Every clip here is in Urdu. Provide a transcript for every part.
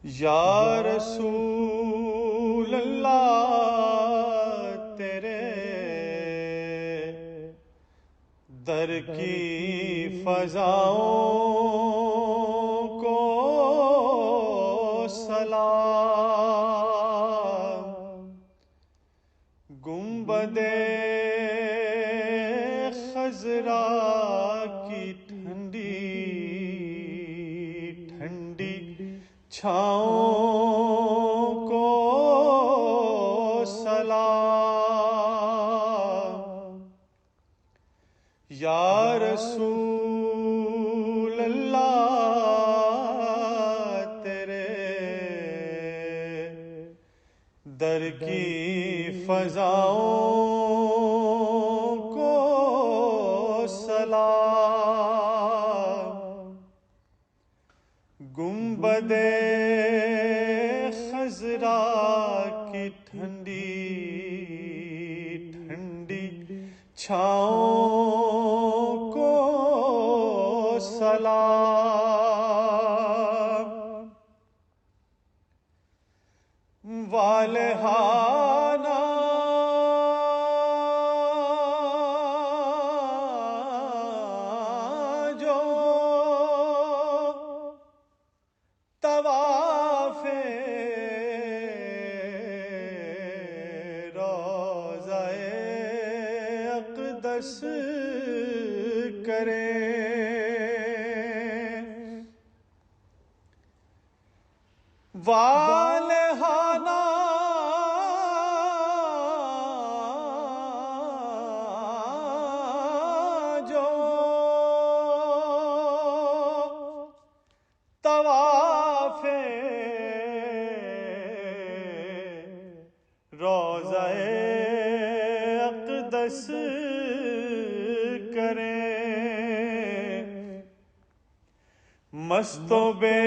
یا رسول اللہ تیرے در کی فضاؤں کو سلام، گنبد خضرا کی ٹھنڈی ٹھنڈی چھاؤں کو سلام، یا رسول اللہ تیرے در کی فضاؤں کو سلام، گنبد خضرا کی ٹھنڈی ٹھنڈی چھاؤں کو سلام، والہانہ جو طواف روضہ اقدس کرے، والہانہ جو طواف روضہ اقدس کریں، مست و بے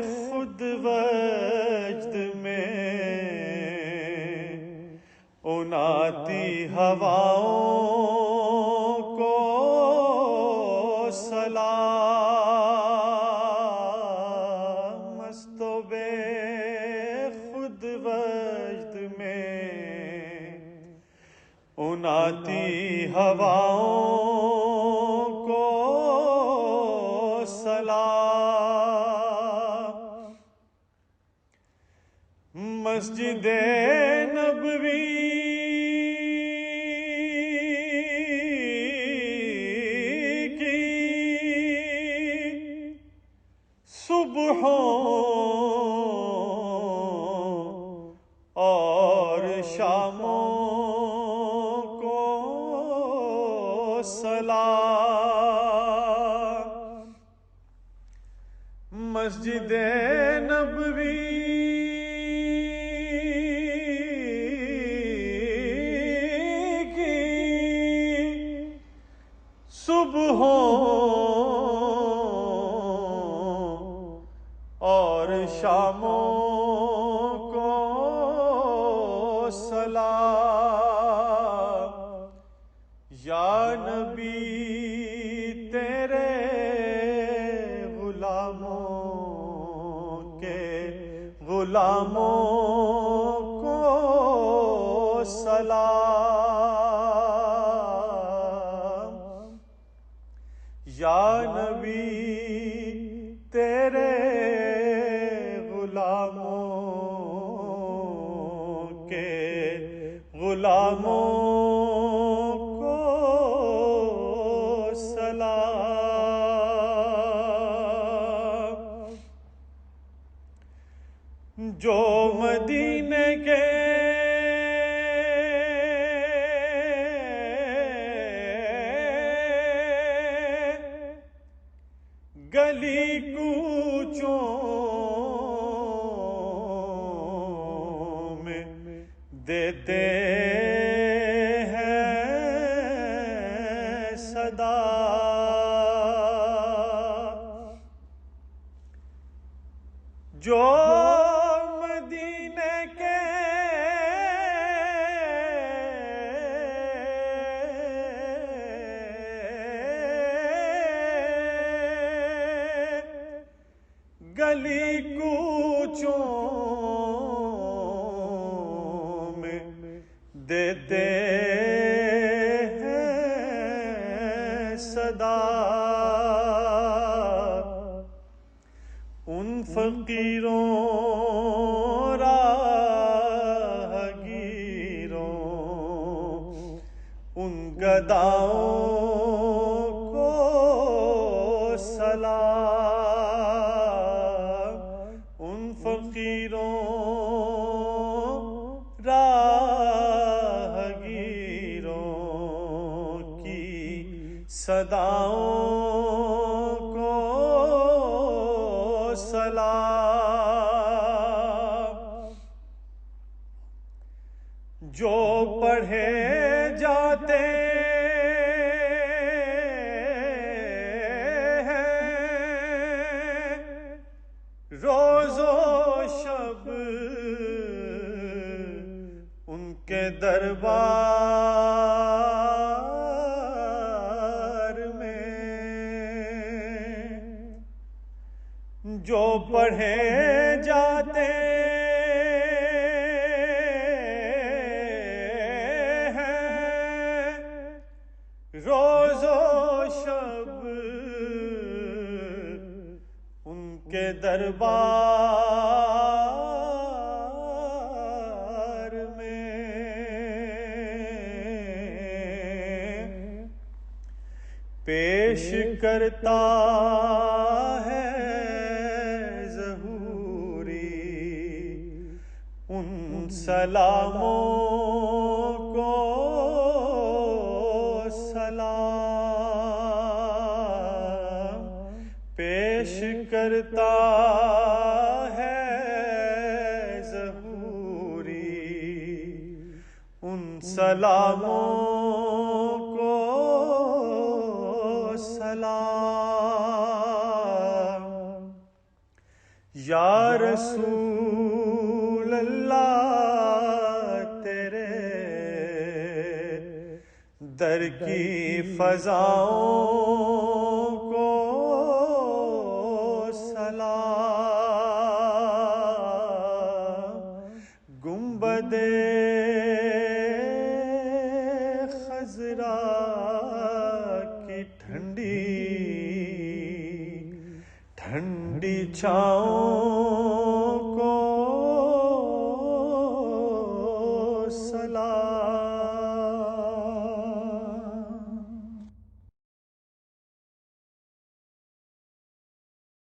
خود وجد میں ان آتی ہواؤں کو سلام، مست و بے خود وجد میں ان آتی ہواؤں کو سلام، مسجد نبوی کی صبحوں اور شاموں کو سلام، مسجد نبوی کی صبحوں اور شاموں کو سلام، یا نبی تیرے غلاموں کے غلاموں کو سلام، یا نبی تیرے غلاموں کے غلاموں کو سلام، جو مدینے کے گلی کوچوں میں دیتے ہیں صدا، جو مدینے کے گلی کوچوں میں دیتے ہیں صدا، ان فقیروں راہگیروں ان گداؤں کو سلام، ان فقیروں راہگیروں کی صداؤں کو سلام، جو پڑھے جاتے ہیں روز و شب ان کے دربار میں، جو پڑھے جاتے ہیں روز و شب ان کے دربار میں، پیش کرتا ہے ان سلاموں کو سلام، پیش کرتا ہے ظہوری ان سلاموں کو سلام، یا رسول اللہ تیرے در کی فضاؤں کو سلام، گنبد خضرا کی ٹھنڈی ٹھنڈی چھاؤں